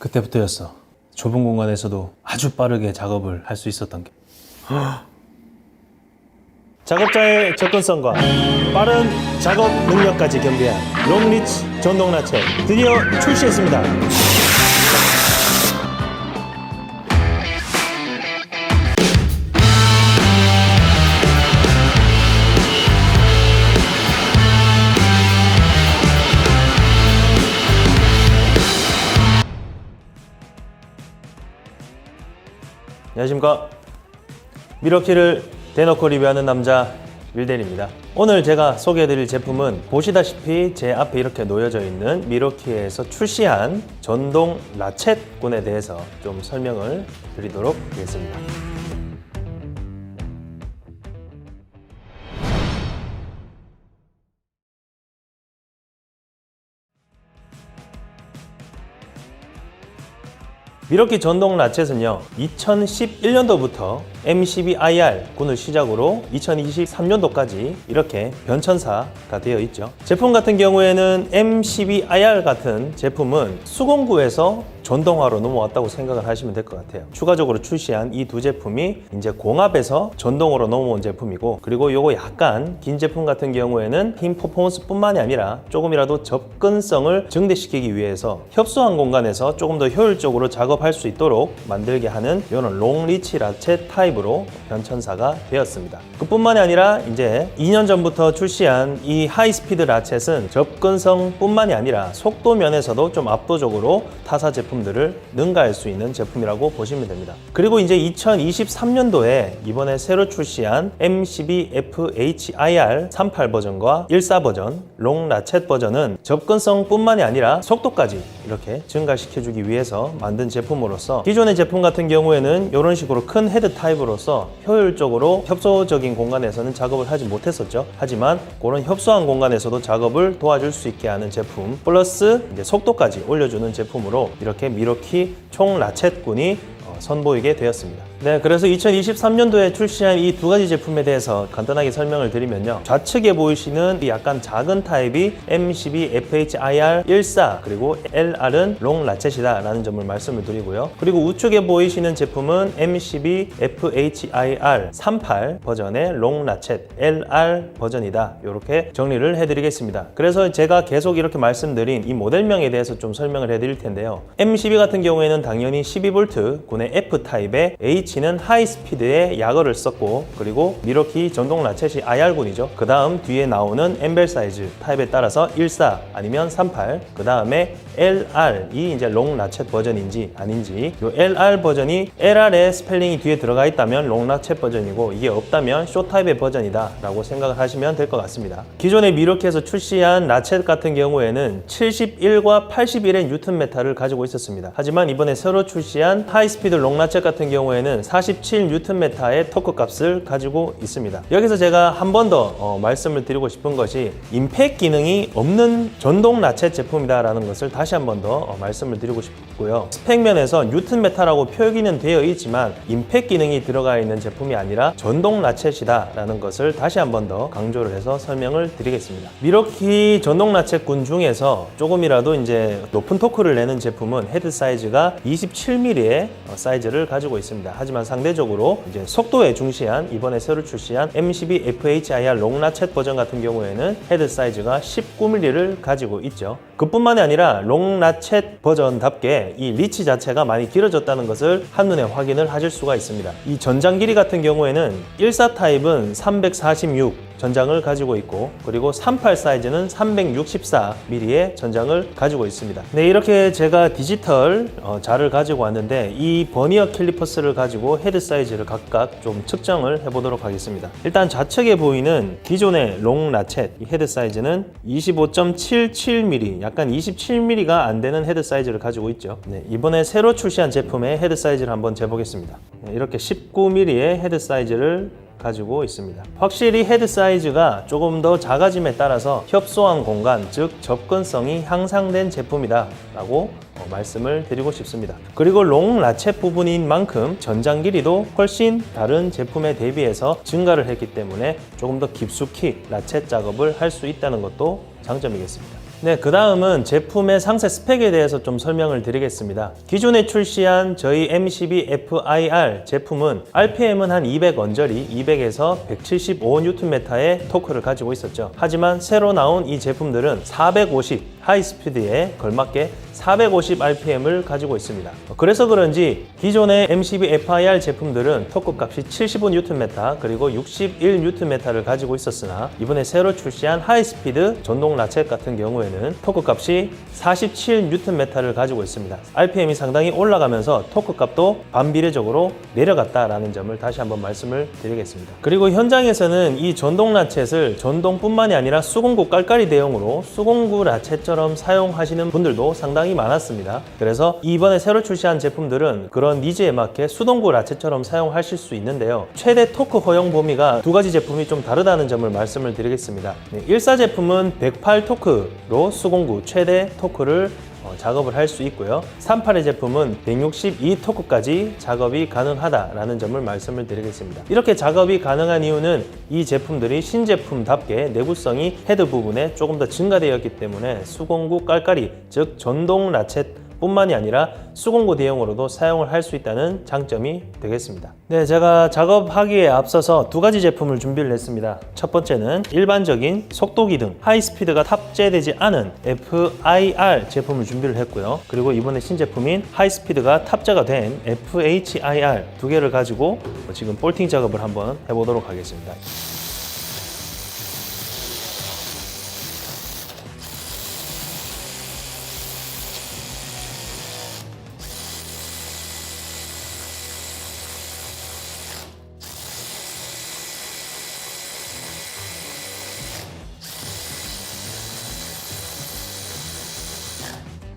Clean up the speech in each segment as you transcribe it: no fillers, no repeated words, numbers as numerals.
그때부터였어. 좁은 공간에서도 아주 빠르게 작업을 할 수 있었던 게. 작업자의 접근성과 빠른 작업 능력까지 겸비한 롱리치 전동 라체 드디어 출시했습니다. 안녕하십니까. 미러키를 대놓고 리뷰하는 남자 윌델입니다. 오늘 제가 소개해드릴 제품은 보시다시피 제 앞에 이렇게 놓여져 있는 미러키에서 출시한 전동 라쳇군에 대해서 좀 설명을 드리도록 하겠습니다. 미러키 전동 라쳇은요 2011년도부터 M12IR 군을 시작으로 2023년도까지 이렇게 변천사가 되어 있죠. 제품 같은 경우에는 M12IR 같은 제품은 수공구에서 전동화로 넘어왔다고 생각을 하시면 될 것 같아요. 추가적으로 출시한 이 두 제품이 이제 공합에서 전동으로 넘어온 제품이고, 그리고 요거 약간 긴 제품 같은 경우에는 힘 퍼포먼스 뿐만이 아니라 조금이라도 접근성을 증대시키기 위해서 협소한 공간에서 조금 더 효율적으로 작업할 수 있도록 만들게 하는 이런 롱리치 라쳇 타입으로 변천사가 되었습니다. 그뿐만이 아니라 이제 2년 전부터 출시한 이 하이스피드 라쳇은 접근성 뿐만이 아니라 속도 면에서도 좀 압도적으로 타사 제품들을 능가할 수 있는 제품이라고 보시면 됩니다. 그리고 이제 2023년도에 이번에 새로 출시한 M12FHIR 38 버전과 14 버전 롱 라쳇 버전은 접근성 뿐만이 아니라 속도까지 이렇게 증가시켜주기 위해서 만든 제품으로서, 기존의 제품 같은 경우에는 이런 식으로 큰 헤드 타입으로서 효율적으로 협소적인 공간에서는 작업을 하지 못했었죠. 하지만 그런 협소한 공간에서도 작업을 도와줄 수 있게 하는 제품 플러스 이제 속도까지 올려주는 제품으로 이렇게 미러키 총 라쳇군이 선보이게 되었습니다. 네, 그래서 2023년도에 출시한 이 두 가지 제품에 대해서 간단하게 설명을 드리면요, 좌측에 보이시는 이 약간 작은 타입이 M12FHIR14 그리고 LR은 롱 라쳇이다 라는 점을 말씀을 드리고요, 그리고 우측에 보이시는 제품은 M12FHIR38 버전의 롱 라쳇 LR 버전이다, 이렇게 정리를 해드리겠습니다. 그래서 제가 계속 이렇게 말씀드린 이 모델명에 대해서 좀 설명을 해드릴 텐데요, M12 같은 경우에는 당연히 12V 군의 F타입의 H는 하이스피드의 야거를 썼고, 그리고 미러키 전동 라쳇이 IR군이죠. 그 다음 뒤에 나오는 엠벨 사이즈 타입에 따라서 14 아니면 38, 그 다음에 LR이 이제 롱 라쳇 버전인지 아닌지, 이 LR 버전이 LR의 스펠링이 뒤에 들어가 있다면 롱 라쳇 버전이고, 이게 없다면 쇼 타입의 버전이다 라고 생각을 하시면 될 것 같습니다. 기존의 미러키에서 출시한 라쳇 같은 경우에는 71과 81의 뉴턴 메타를 가지고 있었습니다. 하지만 이번에 새로 출시한 하이스피드 롱 라쳇 같은 경우에는 47 뉴턴 메타의 토크 값을 가지고 있습니다. 여기서 제가 한 번 더 말씀을 드리고 싶은 것이, 임팩 기능이 없는 전동 라쳇 제품이다 라는 것을 다시 한 번 더 말씀을 드리고 싶고요, 스펙면에서 뉴턴 메타라고 표기는 되어 있지만 임팩 기능이 들어가 있는 제품이 아니라 전동 라쳇이다 라는 것을 다시 한 번 더 강조를 해서 설명을 드리겠습니다. 미러키 전동 라쳇군 중에서 조금이라도 이제 높은 토크를 내는 제품은 헤드 사이즈가 27mm의 사이즈를 가지고 있습니다. 하지만 상대적으로 이제 속도에 중시한 이번에 새로 출시한 M12FHIR 롱 라쳇 버전 같은 경우에는 헤드 사이즈가 19mm를 가지고 있죠. 그뿐만이 아니라 롱 라쳇 버전답게 이 리치 자체가 많이 길어졌다는 것을 한눈에 확인을 하실 수가 있습니다. 이 전장 길이 같은 경우에는 14 타입은 346 전장을 가지고 있고, 그리고 38 사이즈는 364mm의 전장을 가지고 있습니다. 네, 이렇게 제가 디지털 자를 가지고 왔는데, 이 버니어 캘리퍼스를 가지고 헤드 사이즈를 각각 좀 측정을 해보도록 하겠습니다. 일단 좌측에 보이는 기존의 롱 라쳇 이 헤드 사이즈는 25.77mm, 약간 27mm가 안 되는 헤드 사이즈를 가지고 있죠. 네, 이번에 새로 출시한 제품의 헤드 사이즈를 한번 재보겠습니다. 네, 이렇게 19mm의 헤드 사이즈를 가지고 있습니다. 확실히 헤드 사이즈가 조금 더 작아짐에 따라서 협소한 공간, 즉 접근성이 향상된 제품이다 라고 말씀을 드리고 싶습니다. 그리고 롱 라쳇 부분인 만큼 전장 길이도 훨씬 다른 제품에 대비해서 증가를 했기 때문에 조금 더 깊숙이 라쳇 작업을 할 수 있다는 것도 장점이겠습니다. 네, 그 다음은 제품의 상세 스펙에 대해서 좀 설명을 드리겠습니다. 기존에 출시한 저희 M12FIR 제품은 RPM은 한 200 언저리, 200에서 175Nm의 토크를 가지고 있었죠. 하지만 새로 나온 이 제품들은 450 하이스피드에 걸맞게 450rpm을 가지고 있습니다. 그래서 그런지 기존의 M12FIR 제품들은 토크 값이 75Nm 그리고 61Nm를 가지고 있었으나 이번에 새로 출시한 하이스피드 전동 라쳇 같은 경우에는 토크 값이 47Nm를 가지고 있습니다. RPM이 상당히 올라가면서 토크 값도 반비례적으로 내려갔다라는 점을 다시 한번 말씀을 드리겠습니다. 그리고 현장에서는 이 전동 라쳇을 전동뿐만이 아니라 수공구 깔깔이 대용으로 수공구 라쳇처럼 사용하시는 분들도 상당히 많았습니다. 그래서 이번에 새로 출시한 제품들은 그런 니즈에 맞게 수동구 라쳇처럼 사용하실 수 있는데요. 최대 토크 허용 범위가 두 가지 제품이 좀 다르다는 점을 말씀을 드리겠습니다. 14 제품은 108 토크로 수공구 최대 토크를 작업을 할 수 있고요. 38의 제품은 162 토크까지 작업이 가능하다라는 점을 말씀을 드리겠습니다. 이렇게 작업이 가능한 이유는 이 제품들이 신제품답게 내구성이 헤드 부분에 조금 더 증가되었기 때문에 수공구 깔깔이, 즉 전동 라쳇 뿐만이 아니라 수공구 대용으로도 사용을 할 수 있다는 장점이 되겠습니다. 네, 제가 작업하기에 앞서서 두 가지 제품을 준비를 했습니다. 첫 번째는 일반적인 속도 기능, 하이스피드가 탑재되지 않은 FIR 제품을 준비를 했고요. 그리고 이번에 신제품인 하이스피드가 탑재가 된 FHIR 두 개를 가지고 지금 볼팅 작업을 한번 해보도록 하겠습니다.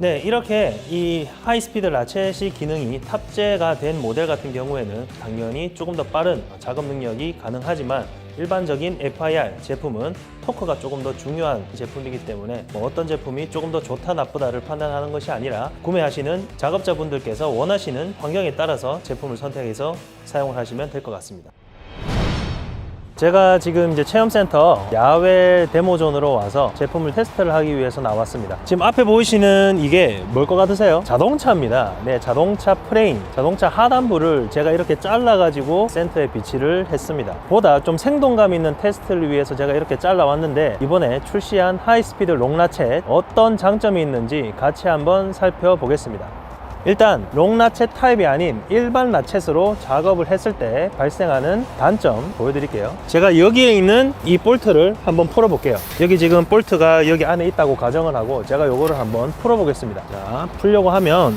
네, 이렇게 이 하이스피드 라쳇이 기능이 탑재가 된 모델 같은 경우에는 당연히 조금 더 빠른 작업 능력이 가능하지만 일반적인 FIR 제품은 토크가 조금 더 중요한 제품이기 때문에 어떤 제품이 조금 더 좋다 나쁘다를 판단하는 것이 아니라 구매하시는 작업자분들께서 원하시는 환경에 따라서 제품을 선택해서 사용을 하시면 될 것 같습니다. 제가 지금 이제 체험센터 야외 데모존으로 와서 제품을 테스트를 하기 위해서 나왔습니다. 지금 앞에 보이시는 이게 뭘 것 같으세요? 자동차입니다. 네, 자동차 프레임, 자동차 하단부를 제가 이렇게 잘라가지고 센터에 비치를 했습니다. 보다 좀 생동감 있는 테스트를 위해서 제가 이렇게 잘라왔는데 이번에 출시한 하이스피드 롱라쳇 어떤 장점이 있는지 같이 한번 살펴보겠습니다. 일단 롱라쳇 타입이 아닌 일반 라쳇으로 작업을 했을 때 발생하는 단점 보여드릴게요. 제가 여기에 있는 이 볼트를 한번 풀어 볼게요. 여기 지금 볼트가 여기 안에 있다고 가정을 하고 제가 요거를 한번 풀어 보겠습니다. 자, 풀려고 하면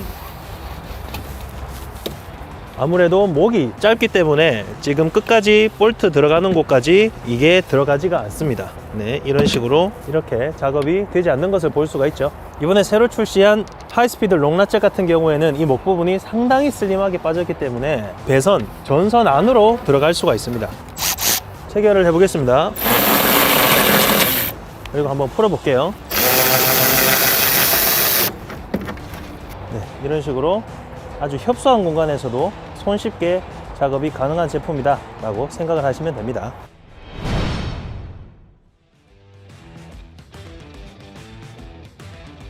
아무래도 목이 짧기 때문에 지금 끝까지 볼트 들어가는 곳까지 이게 들어가지가 않습니다. 네, 이런 식으로 이렇게 작업이 되지 않는 것을 볼 수가 있죠. 이번에 새로 출시한 하이스피드 롱라쳇 같은 경우에는 이 목 부분이 상당히 슬림하게 빠졌기 때문에 배선, 전선 안으로 들어갈 수가 있습니다. 체결을 해보겠습니다. 그리고 한번 풀어볼게요. 네, 이런 식으로 아주 협소한 공간에서도 손쉽게 작업이 가능한 제품이다 라고 생각을 하시면 됩니다.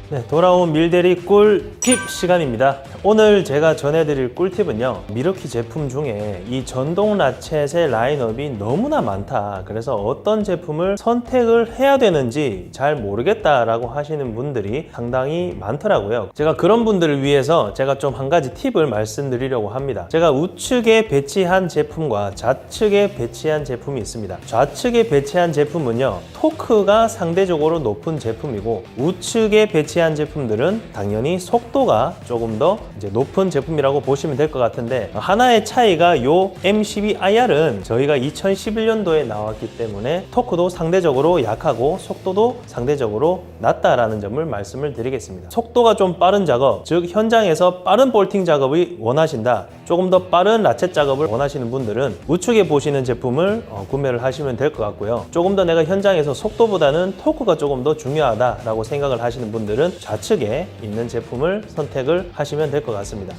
네, 돌아온 밀대리 꿀팁 시간입니다. 오늘 제가 전해드릴 꿀팁은요, 미르키 제품 중에 이 전동 라쳇의 라인업이 너무나 많다. 그래서 어떤 제품을 선택을 해야 되는지 잘 모르겠다라고 하시는 분들이 상당히 많더라고요. 제가 그런 분들을 위해서 제가 좀 한 가지 팁을 말씀드리려고 합니다. 제가 우측에 배치한 제품과 좌측에 배치한 제품이 있습니다. 좌측에 배치한 제품은요, 토크가 상대적으로 높은 제품이고 우측에 배치한 제품들은 당연히 속도가 조금 더 이제 높은 제품이라고 보시면 될 것 같은데, 하나의 차이가 요 M12IR은 저희가 2011년도에 나왔기 때문에 토크도 상대적으로 약하고 속도도 상대적으로 낮다라는 점을 말씀을 드리겠습니다. 속도가 좀 빠른 작업, 즉 현장에서 빠른 볼팅 작업이 원하신다, 조금 더 빠른 라쳇 작업을 원하시는 분들은 우측에 보시는 제품을 구매를 하시면 될 것 같고요. 조금 더 내가 현장에서 속도보다는 토크가 조금 더 중요하다라고 생각을 하시는 분들은 좌측에 있는 제품을 선택을 하시면 될 것 같습니다.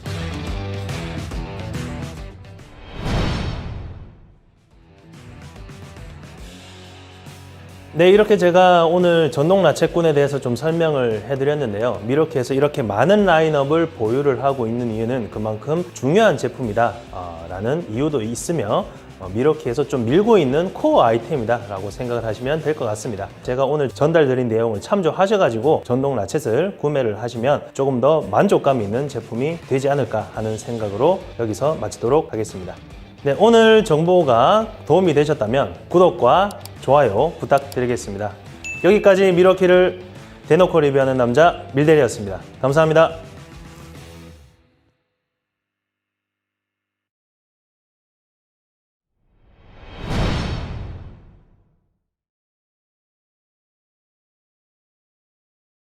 네, 이렇게 제가 오늘 전동 라쳇군에 대해서 좀 설명을 해드렸는데요. 미러키에서 이렇게 많은 라인업을 보유를 하고 있는 이유는 그만큼 중요한 제품이다 라는 이유도 있으며 미러키에서 좀 밀고 있는 코어 아이템이다 라고 생각을 하시면 될 것 같습니다. 제가 오늘 전달드린 내용을 참조하셔가지고 전동 라쳇을 구매를 하시면 조금 더 만족감 있는 제품이 되지 않을까 하는 생각으로 여기서 마치도록 하겠습니다. 네, 오늘 정보가 도움이 되셨다면 구독과 좋아요 부탁드리겠습니다. 여기까지 미러키를 대놓고 리뷰하는 남자 밀대리였습니다. 감사합니다.